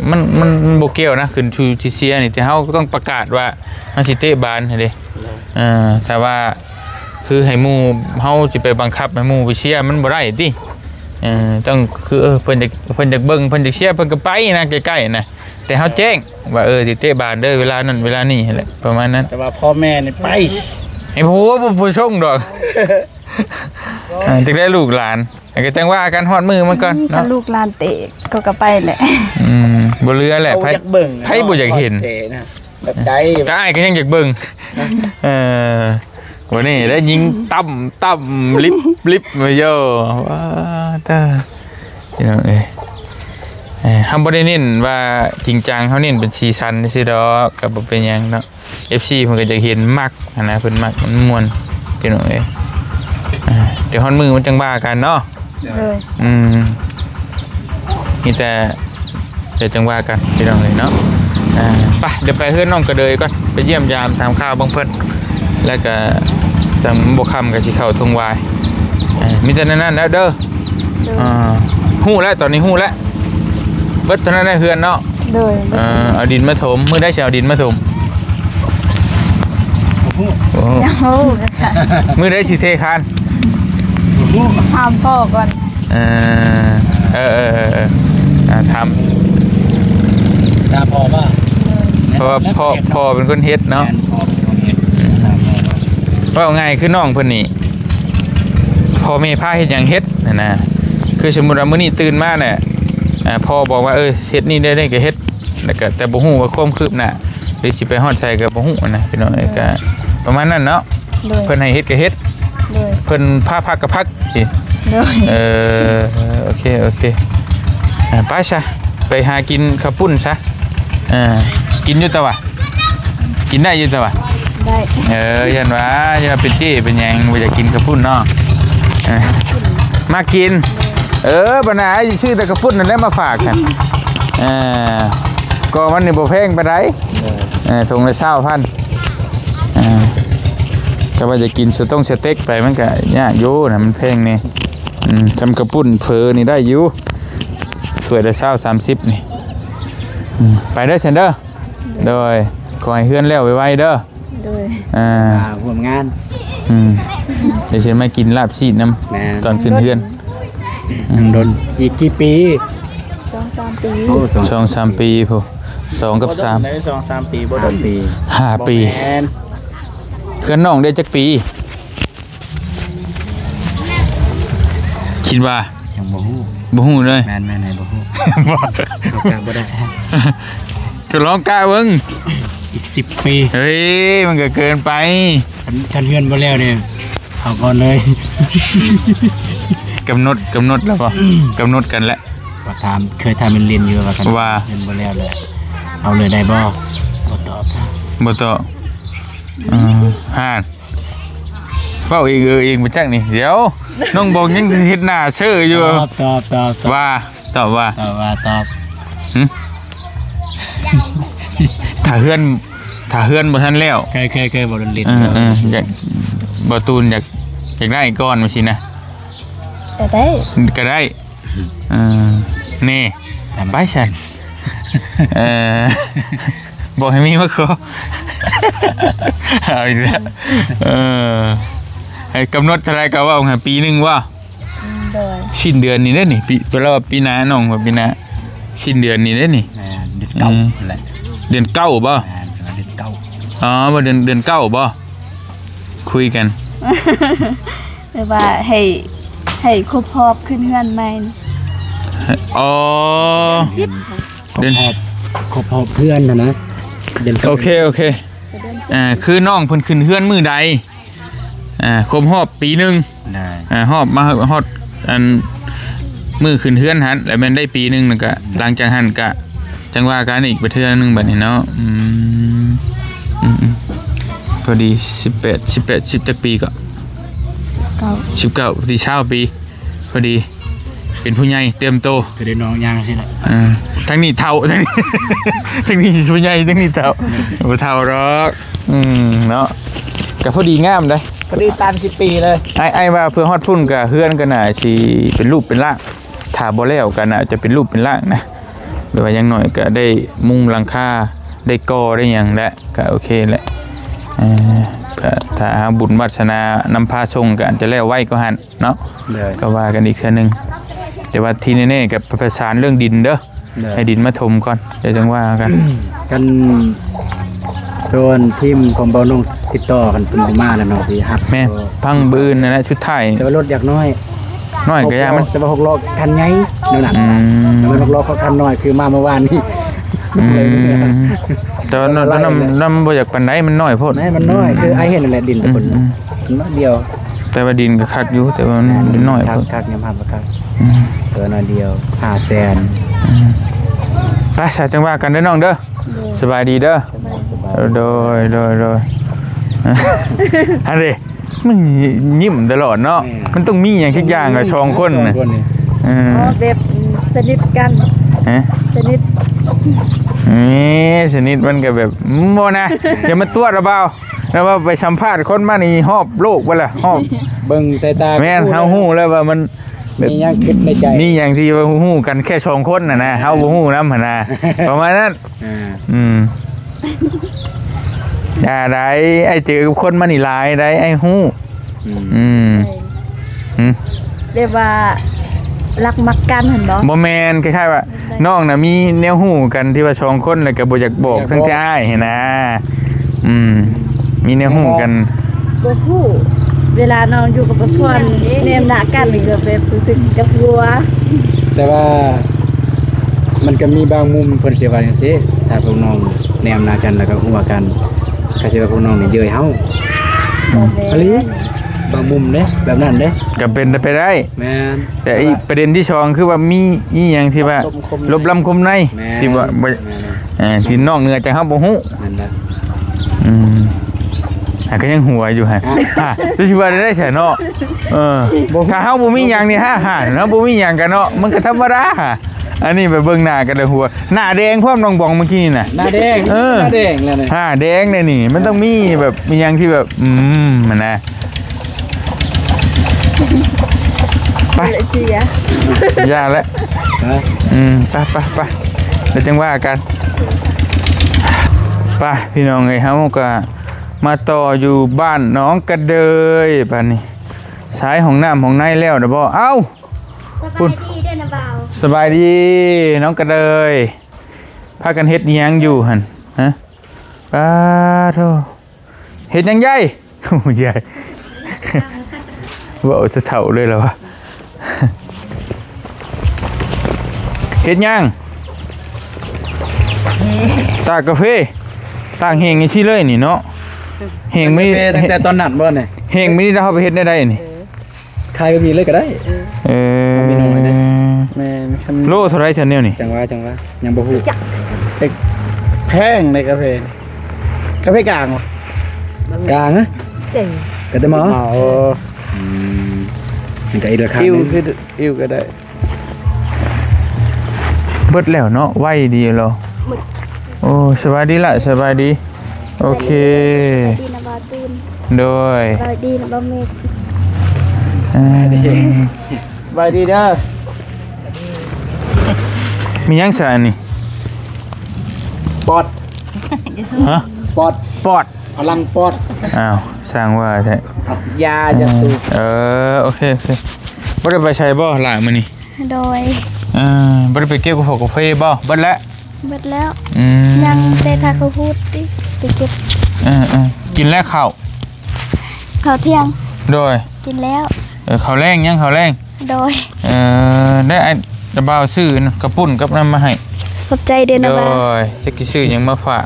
มันบ่เกี่ยวนะขึ้นชูที่เสียนี่แต่เฮาก็ต้องประกาศว่าเฮาสิเตะบานให้เด้แต่ว่าคือให้หมู่เฮาสิไปบังคับให้หมู่ไปเชียร์มันบ่ได้ติต้องคือเพิ่นอยากเบิ่งเพิ่นอยากเชียร์เพิ่นก็ไปนะใกล้ๆนะ แต่เฮาแจ้งว่าสิเตะบานเด้อเวลานั้นเวลานี้แหละประมาณนั้น แต่ว่าพ่อแม่นี่ไป ไอ้ผัวบ่ชงดอกจึงได้ลูกหลานก็จังว่ากันฮอดมือมันก่อน ถ้า เนาะ ลูกหลานเตะก็ไปแหละ บ่เรือแหละ เขาอยากเบิ่ง ไผบ่อยากเห็น เตะนะแบบใด ก็อ้ายก็ยังอยากเบิ่งวันนี้ได้ยิงตั้มลิบมาโยว้าตาพี่น้องเฮาบ่ได้เน้นว่าจริงจังเฮาเน้นเป็นซีซันซื่อดอกก็บ่เป็นหยังเนาะ FC เพิ่นก็จะเห็นมักนะเพิ่นมักมันม่วนพี่น้องเดี๋ยวฮอดมือมันจังบ้ากันเนาะ เลย นี่แต่เดี๋ยวจังว่ากันพี่น้องเนาะไปเดี๋ยวไปเฮือนน้องกระเดยก่อนไปเยี่ยมยามถามข่าวบางเพิ่นแล้วก็จำบ่ค่ำก็สิเข้าทุ่งวายมีแต่นั้นแล้วเด้อฮู้แล้วตอนนี้ฮู้แล้วเบิดเท่านั้นได้เฮือนเนาะ เลย เอาดินมาถมมื้อได้สิเอาดินมาถมโอ้ ยังโอ้ มื้อได้สิเทคาน ถามพ่อก่อน ทำ ตาพอว่า เพราะว่าพ่อเป็นคนเฮ็ดเนาะ พอเป็นคนเฮ็ด เพราะง่ายคือน้องเพิ่นนี่พ่อแม่พาเฮ็ดหยังเฮ็ดนะคือสมมุติว่ามื้อนี้ตื่นมาเนี่ยพ่อบอกว่าเฮ็ดนี่ได้ก็เฮ็ดแล้วก็แต่บ่ฮู้ว่าความคืบหน้าหรือสิไปฮอดใส่ก็บ่ฮู้นะพี่น้องก็ประมาณนั้นเนาะ เลย เพิ่นให้เฮ็ดก็เฮ็ด เลย เพิ่นพาพักก็พักสิ เลย โอเคไปซะไปหากินข้าวปุ้นซะกินอยู่ตะวะกินได้อยู่ตะวะ ได้ ยันว่าอย่าเป็นจี้เป็นหยังบ่อยากกินข้าวปุ้นเนาะมากินปัญหาชื่อแต่ข้าวปุ้นนั่นแหละมาฝากกันก็มันนี่บ่แพงปานใดถุงละ20,000ก็ว่าจะกินสเต็กไปมันก็ยากอยู่นะมันแพงนี่ทำข้าวปุ้นเฟอนี่ได้อยู่ถ้วยละ20-30นี่ไปเด้อฉันเด้อโดยขอให้เฮือนแล้วไวๆเด้อ เลย ร่วมงาน เดี๋ยวฉันมากินลาบชีดน้ำตอนขึ้นเฮือน โดนอีกกี่ปี 2-3 ปี โอ้ 2-3 ปีพู2 กับ 3 ได้ 2-3 ปีบ่โดน ปี 5 ปี แม่น เพื่อนน้องได้จักปีคิดว่า ยังบ่ฮู้ บ่ฮู้เลย แม่นไหนบ่ฮู้บ่ได้ จะร้องกล้าเบิ่ง อีก10 ปี เฮ้ยมันก็เกินไป คันเฮือนบ่แล้วเนี่ยเอาก่อนเลย กำหนดแล้วป่ะกำหนดกันแล้ว ก็เคยทำเป็นเรียนอยู่ว่ากัน ว่า เรียนบ่แล้วเลยเอาเลยได้บ่ตอบ บ่ต่อห่านเว้าเองบ่จักนี่เดี๋ยวน้องบอกยังเฮ็ดหน้าเชื่ออยู่ ตอบ ว่าตอบว่า ตอบ ถ้าเฮือนบ่ทันแล้ว เคยบ่เรียน อยากบ่ตูนอยากได้ก้อนมาสินะ แต่ได้ ก็ได้นี่ไปฉันบอกให้มีมาขอเอาอีกแล้วให้กำหนดเท่าไรก็ว่าไงปีหนึ่งว่า โดย สิ้นเดือนนี้ได้นี่ปีเวลาปีหน้าน้องว่าปีหน้าสิ้นเดือนนี้ได้นี่ เดือนเก้าแหละ เดือน9บ่ เดือนเก้า อ๋อว่าเดือน9บ่คุยกัน หรือว่าให้ครบรอบขึ้นเฮือนใหม่ อ๋อ เดือน ครบเพื่อนนะเดือน โอเคคือน้องเพิ่นขึ้นเฮือนมื้อใดครบรอบปีหนึง ได้ ฮอบมาฮอดอันมือขึ้นเฮือนหันแล้วแม่นได้ปีหนึงนั่นก็หลังจากหันก็จังว่ากันอีกไปเทื่อนึงบัดนี้เนาะพอดี18 10จักปีก็ 19พอดี20ปีพอดีเป็นผู้ใหญ่เตรียมโต คือได้น้องย่างสิแหละ ทั้งนี้เฒ่าทั้งนี้ ทั้งนี้ผู้ใหญ่ทั้งนี้เฒ่าบ่เฒ่าหรอกเนาะก็พอดีงามเด้ พอดี30 ปีเลย ไอ้ว่าเพื่อฮอดพุ่นกับเฮือนกันน่ะสิเป็นรูปเป็นร่างถ้าบ่แล้วกันน่ะจะเป็นรูปเป็นร่างนะแบบว่าอย่างน้อยก็ได้มุงหลังคาได้ก่อได้หยังแหละก็โอเคแหละถ้าบุญวาสนานำพาส่งก็อาจจะแล้วไว้ก็หั่นเนาะก็ว่ากันอีกเทื่อนึงแต่ว่าที่แน่ๆกับประสานเรื่องดินเด้อ ให้ดินมาถมก่อนเดี๋ยวจังว่ากัน กันโดนทีมของเบานุ่งติดต่อกันเป็นประมาณแล้วเนาะสิฮับ แม่พังบืนนั่นแหละชุดไทย แต่ว่ารถอยากน้อย น้อยก็ยามัน แต่ว่า6ล้อคันใหญ่นั่นน่ะ อืม แต่ว่า6ล้อเขาคันน้อยคือมาเมื่อวานนี้ อืมแต่ว่าน้ำบ่อยากปานใดมันน้อยโพด แม่มันน้อยคือไอเห็นนั่นแหละดินแต่คนน้อยเดียว แต่ว่าดินก็คักอยู่แต่ว่ามันน้อยโพด คักๆยำหับคัก อืม เกินน้อยเดียว500,000 ไปสาจังว่ากันเด้อน้องเด้อสบายดีเด้อโดยอันนี้มันยิ้มตลอดเนาะมันต้องมีอย่างสักอย่างกับชองคนน่ะ นี่ อืม อ๋อแบบสนิทกัน ฮะ สนิท นี่สนิทมันก็แบบโมนะอย่ามาตัวระเบาแล้วว่าไปสัมภาษณ์คนมานี่ฮอบโลกบ่ล่ะฮอบ เบิ่งสายตา แม่นเฮาฮู้แล้วว่ามันแบบ มียังคิดในใจ นี่อย่างที่ว่าฮู้กันแค่สองคนน่ะนะเฮาบ่ฮู้นำหั่นน่ะประมาณนั้น อ่า อย่าได้ไอ้เจอกับคนมานี่หลายได้ไอ้ฮู้ อืม อืม เรียกว่ารักมักกันหั่นบ่ บ่แม่นคล้ายๆว่าน้องน่ะมีแนวฮู้กันที่ว่าสองคนแล้วก็บ่อยากบอกทั้งที่อ้ายเห็นนะมีแนวฮู้กัน บ่ฮู้เวลาน้องอยู่กับเพื่อนแนมหน้ากันนี่ก็แบบรู้สึกกับกลัว แต่ว่ามันก็มีบางมุมเพิ่นสิว่าจังซี่ถ้าพวกน้องแนมหน้ากันแล้วก็ฮู้กันก็สิว่าพวกน้องนี่เย้ยเฮา บ่แม่ อะ น ไรบางมุมเด้แบบนั้นเด้ ก็เป็นไปได้ แม่น แต่อีกประเด็นที่สองคือว่ามีอีหยังที่ว่าลบล้ำคมใน แม่น ที่ว่าบ่ แม่น ที่นอกเหนือจากเฮาบ่ฮู้ นั่นแหละ ก็ยังหัวอยู่ฮะจะสิว่าได้แท้เนาะถ้าเฮาบ่มีหยังนี่ฮะเนาะบ่มีหยังกันเนาะมันก็ธรรมดาอันนี้ไปเบิ่งหน้ากันเลยหัวหน้าแดงพร้อมน้องบองเมื่อกี้นี่น่ะ หน้าแดง เออ หน้าแดงแล้วนี่ แดงเนี่ยนี่มันต้องมีแบบมีหยังที่แบบมันนะไป เลยเจีย ยาแล้ว ฮะ ไปเดี๋ยวจังว่ากันไปพี่น้องเอ้ยเฮาก็มาต่ออยู่บ้านน้องกระเดยบ้านนี้สายของน้ำของในแล้วเด้อบ่เอ้า สบายดีเด้อนะบ่าว สบายดีน้องกระเดยพากันเฮ็ดหยังอยู่หั่นฮะป้าโธ่เฮ็ดหยังใหญ่โอ้ใหญ่ว่าเอาสะเฒ่าเลยเหรอวะเฮ็ดหยังตากกาแฟตากเฮงนี่สิเลยนี่เนาะเฮงไม่ ตั้งแต่ตอนนั้นบ่เนี่ย เฮงไม่ได้เฮาไปเฮ็ดได้นี่ ใครก็มีเลยก็ได้ มีน้อยเด้ แม่น โลเท่าไรฉันเนี่ยนี่ จังว่ายังบ่ฮู้ แพงในกาแฟกาแฟกลางวะ กลางนะ เจ๋ง ก็ได้หมอ อ๋อ มันก็อีกราคา อิว หนึ่ง คืออิวก็ได้ เบิดแล้วเนาะไวดีเหรอโอ้สบายดีละสบายดีโอเค ดีนะบ่าวตูน โดย สบายดีนะบ่าวเมฆ บายดีเด้อ มียังสารนี่ ปอด ฮะ ปอด ปอด พลังปอด อ้าวสร้างว่าแท้ ยาจะสูบ โอเคบ่ได้ไปใช้บ่หลายมื้อนี้ โดย บ่ได้ไปเก็บกาแฟกาแฟบ่เบิดแล้ว เบิดแล้ว อืม ยังแต่ถ้าเขาพูดดิไปเก็บ กินแล้วข้าว ข้าวเที่ยง โดย กินแล้ว ข้าวแรงยังข้าวแรง โดย ได้ไอ้ตะบ่าวซื้อกระปุ่นกับน้ำมาให้ ขอบใจเด้อ โด นะบ่าวย จะกิซื้อหยังมาฝาก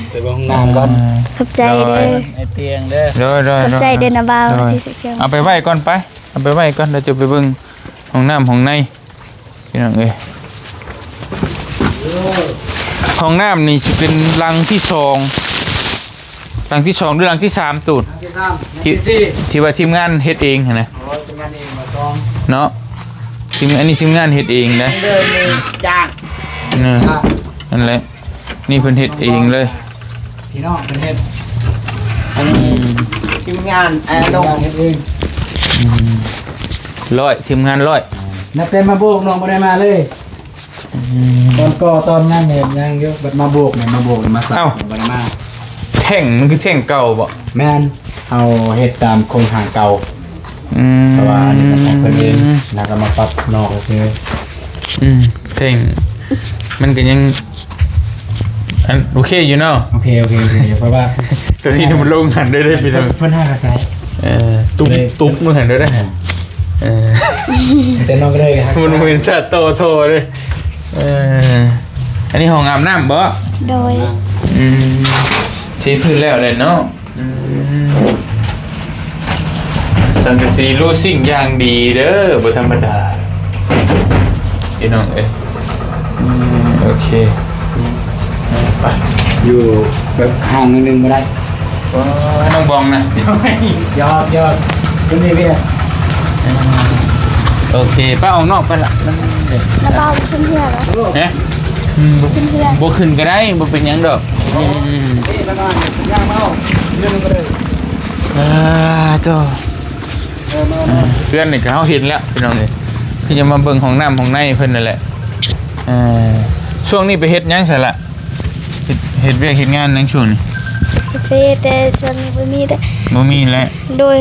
ไปห้องน้ำก่อน ขอบใจเด้อ ไอเตียงเด้อ โดย ขอบใจเด้อนะบ่าว โดย ที่สุดเชียว เอาไปไว้ก่อนไปเอาไปไว้ก่อนเดี๋ยวจะไปเบิ่งห้องน้ำห้องในพี่น้องเอ้ยห้องน้ำนี่สิเป็นรังที่สองรังที่สองหรือรังที่สามตูด ที่สาม ที่ที่ว่าทีมงานเฮ็ดเองหั่นนะ โอ้ทำงานเองมาซอง เนาะอันนี้ทีมงานเฮ็ดเองนะ เดิมมีจ้าง นั่นแหละนี่เพิ่นเฮ็ดเองเลย พี่น้องเป็นเฮ็ด อันนี้ทีมงานลง เฮ็ดเอง ทีมงานร้อย นับเต็มมาโบกน้องบ่ได้มาเลยตอนก่อตอนย่างเนี่ยย่างเยอะบัดมาโบกเนี่ยมาสักบ่ได้มา แท่งมันคือแท่งเก่าบ่ แม่นเอาเฮ็ดตามโครงหางเก่า อืม แต่ว่าอันนี้มันของเพิ่นเองแล้วก็มาปรับนอกซื้อ แท่ง มันก็ยังอันโอเคอยู่เนาะ โอเคเพราะว่า ตัวนี้มันลงหันได้พี่น้อง เพิ่นห้ากระไซ ตุ๊บมันหันได้แต่น้องก็เลยครับ มันเป็นสัตว์โตเลยอันนี้ห้องอาบน้ำบ่ โดย ที่พื้นแล้วเลยเนาะสังกะสีรูสิ่งอย่างดีเด้อบ่ธรรมดาพี่น้องโอเคไป อยู่แบบห้องนึงๆมาได้ น้องบองนะ ยอดขึ้นนี่พี่ โอเคป้าออกนอกไปละ แล้วเบาขึ้นเพื่อนแล้ว เนี่ย ขึ้นเพื่อน บ่ขึ้นก็ได้บ่เป็นหยังดอก นี่แล้วก็ย่างเมาเรื่องก็เลย จ้าเพื่อนนี่ก็เฮาเห็นแล้วพี่น้องเอ้ยคือจะมาเบิ่งของน้ำของในเพิ่นนั่นแหละช่วงนี้ไปเฮ็ดหยังซะล่ะเฮ็ดเวียกเฮ็ดงานในช่วงนี้ กาแฟแต่จนบ่มีแต่ บ่มีแล้ว โดย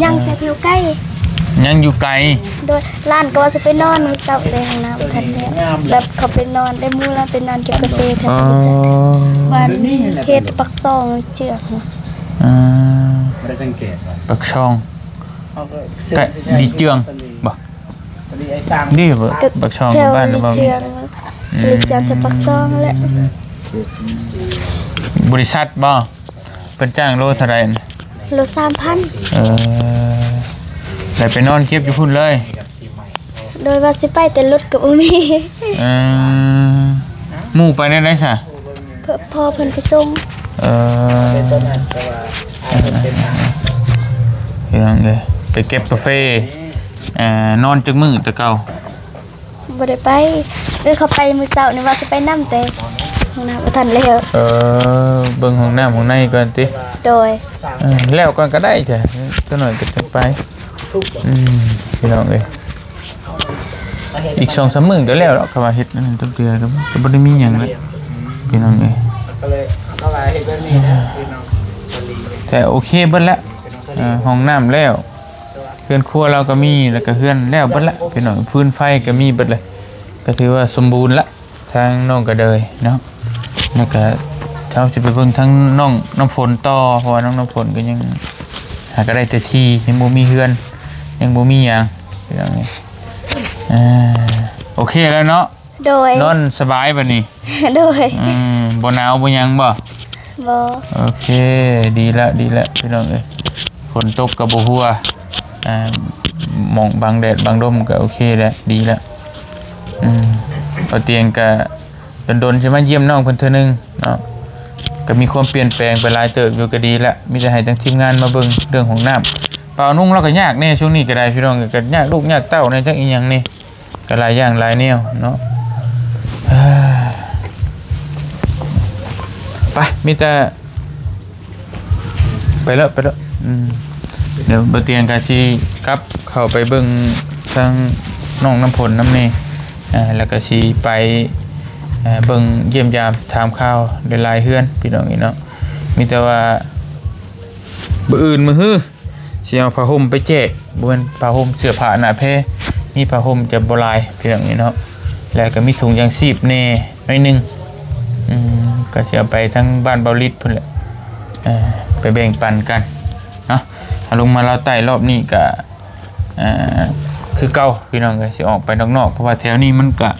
ยังแต่เที่ยวใกล้ ยังอยู่ไกล โดยร้านก็ว่าจะไปนอนมื้อเช้าเลยห้องน้ำทันแล้วแบบเขาไปนอนได้มื้อละไปนอนเก็บกาแฟแถวบริษัทบ้านเขตปักซองเจือก ไม่ได้สังเกต ปักช่องใกล้ดีเจืองบ่ ดีไอ้สร้าง ดีบ่ปักช่อง แถว บ้านหรือ ลิ บ่ เจืองลิเจืองแถวปักซองแหละ บริษัทบ่เพิ่นจ้างโลเท่าไหร่ โล 3,000 ได้ไปนอนเก็บอยู่พุ่นเลย โดยว่าสิไปแต่รถก็บ่มี หมู่ไปได้ไดซะ พอเพิ่นไปส่ง ยังไงไปเก็บกาแฟนอนจักมื้อแต่เก่า บ่ได้ไปเขาไปมื้อเช้านี่ว่าสิไปนำแต่ห้องน้ำบ่ทันแล้ว เบิ่งห้องน้ำห้องในก่อนติ โดย แล้วก่อนก็ได้จ้ะตัวหน่อยก็จะไปพี่น้องเอ้ยอีก 2-3 มื้อก็แล้วก็ว่าเฮ็ดนั่นตั้งเทื่อก็บ่ได้มีหยังแล้วพี่น้องเอ้ย ก็เลยเอาไปให้เพื่อนนี่นะพี่น้องสลี แต่โอเคเบิดละห้องน้ำแล้วเฮือนครัวเราก็มีแล้วก็เฮือนแล้วเบิดละพี่น้องพื้นไฟก็มีเบิดเลยก็ถือว่าสมบูรณ์ละทางน้องก็เดยเนาะแล้วก็เช้าสิไปเบิ่งทั้งน้ำฝนต่อเพราะว่าน้ำฝนก็ยังหาก็ได้แต่ที่ยังบ่มีเฮือนยังบ่มีหยังพี่น้องนี่โอเคแล้วเนาะ โดย นอนสบายบัดนี้ โดย บ่หนาวบ่หยังบ่ บ่ โอเคดีละพี่น้องเอ้ยฝนตกกับบ่ฮัวมองบังแดดบังลมก็โอเคแล้วดีละเอาเตียงก็โดนๆสิมาเยี่ยมน้องเพิ่นเทื่อนึงเนาะก็มีความเปลี่ยนแปลงไปหลายเติบอยู่ก็ดีละมีแต่ให้ทางทีมงานมาเบิ่งเรื่องของน้ำเปล่านุ่งเราก็ยากแน่ช่วงนี้ก็ได้พี่น้องก็ยากลูกยากเต้าในจักอีหยังนี่ก็หลายอย่างหลายแนวเนาะไปมีแต่ไปแล้วเดี๋ยวบ่เตียงกะสิกลับเข้าไปเบิ่งทางน้องน้ำผลน้ำนี่แล้วก็สิไปเบิ่งเยี่ยมยามถามข่าวได้หลายเฮือนพี่น้องนี่เนาะมีแต่ว่ามื้ออื่นมื้อฮื้อสิเอาผ้าห่มไปแจกบ่แม่นผ้าห่มเสื้อผ้าหน้าแพรมีผ้าห่มจะบ่หลายพี่น้องนี่เนาะแล้วก็มีถุงยางชีพแน่หน่อยนึงก็จะเอาไปทั้งบ้านเบาลิดพุ่นแหละไปแบ่งปันกันเนาะลงมาเราไต่รอบนี้ก็คือเก่าพี่น้องก็สิออกไปนอกๆเพราะว่าแถวนี้มันก็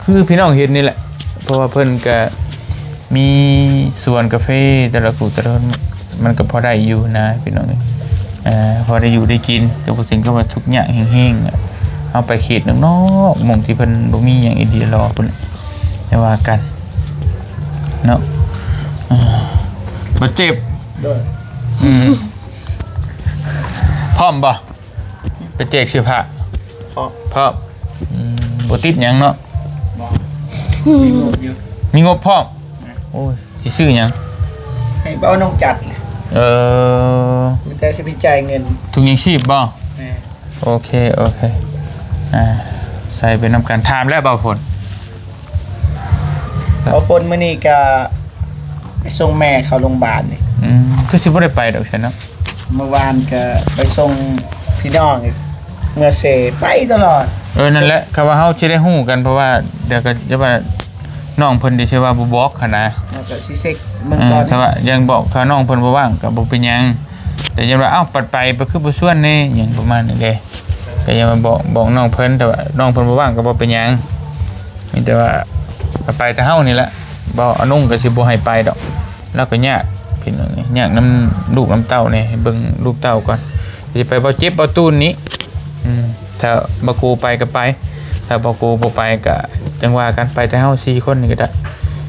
คือพี่น้องเห็นนี่แหละเพราะว่าเพิ่นก็มีสวนกาแฟแต่ละกูแต่ละมันก็พอได้อยู่นะพี่น้องพอได้อยู่ได้กินก็บ่ถึงกับว่าทุกอย่างแห้งๆเอาไปเขตนอกๆหม่องที่เพิ่นบ่มีหยังอีเดียรอพุ่นแต่ว่ากันเนาะบ่เจ็บพร้อมบ่ไปแจกเสื้อผ้าพร้อมบ่ติดหยังเนาะมีงบพร้อมโอ้ยสิซื้อหยัง ให้เบ้าน้องจัดมีแต่สิพิจัยเงิน ถุงยังชีพบ่โอเคใส่เป็นนำการถามแล้วเบาผล เอาฝนมื้อนี้ก็ไปส่งแม่เข้าโรงพยาบาลนี่ คือสิบ่ได้ไปดอกฉันเนาะ เมื่อวานก็ไปส่งพี่น้องอีกเมื่อเสไปตลอด นั่นแหละคำว่าเฮาสิได้ฮู้กันเพราะว่าเดี๋ยวก็จะว่าน้องเพิ่นดิสิว่าบ่บอกหั่นนะ แล้วก็สิเซ็กเมืองก่อน ถ้าว่ายังบอกถ้าน้องเพิ่นบ่ว่างก็บ่เป็นหยังแต่ยังว่าเอ้าปัดไปคือบ่ส่วนแน่หยังประมาณนี้เด้ก็ยังมาบอกน้องเพิ่นแต่ว่าน้องเพิ่นบ่ว่างก็บ่เป็นหยังมีแต่ว่าไปแต่เฮานี่แหละบ่อนุ่งก็สิบ่ให้ไปดอกแล้วก็ยากพี่น้องยากน้ำลูกน้ำเต้านี่ให้เบิ่งลูกเต้าก่อนสิไปบ่เจ็บบ่ตูนนี้ถ้าบ่กูไปก็ไปถ้าบ่กูบ่ไปก็จังว่ากันไปแต่เฮา4คนนี่ก็ได้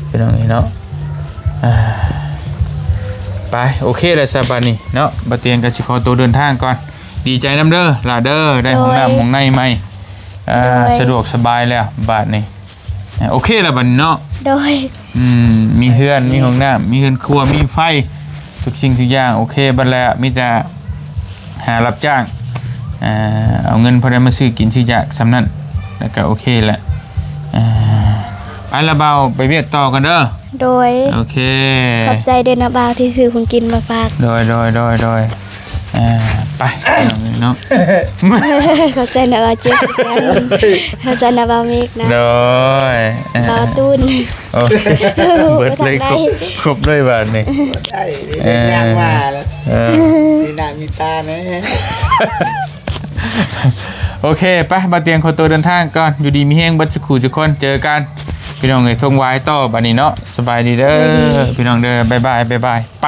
พี่น้องเนาะไปโอเคเลยสบายนี่เนาะบ่เตียงก็สิขอตัวเดินทางก่อนดีใจน้ำเด้อล่ะเด้อได้ห้องน้ำห้องในใหม่สะดวกสบายแล้วบาดนี้โอเคแล้วบัดนี้เนาะ โดย มีเฮือนมีห้องน้ำมีเฮือนครัวมีไฟทุกสิ่งทุกอย่างโอเคบัดแล้วมีแต่หารับจ้างเอาเงินพอได้มาซื้อกินซื้อยากสำนั้นแล้วก็โอเคแหละไปละเบาไปเวียกต่อกันเด้อ โดย โอเค ขอบใจเดนนาบาวที่ซื้อของกินมาฝาก โดยไปเนาะ ขอบใจนาบาวเจี๊ยบกันขอบใจนาบาวเมกนะ โดย บาวตูน โอเคเบิดเลยครบเลยบาทนี่ ได้ย่างมาแล้วมีหน้ามีตาแน่ โอเคไปมาเตียงขอตัวเดินทางก่อนอยู่ดีมีแห้งบัดสักครู่ทุกคนเจอกันพี่น้องเอ้ยทงไว้ต่อบัดนี้เนาะสบายดีเด้อพี่น้องเด้อบ๊ายบายไป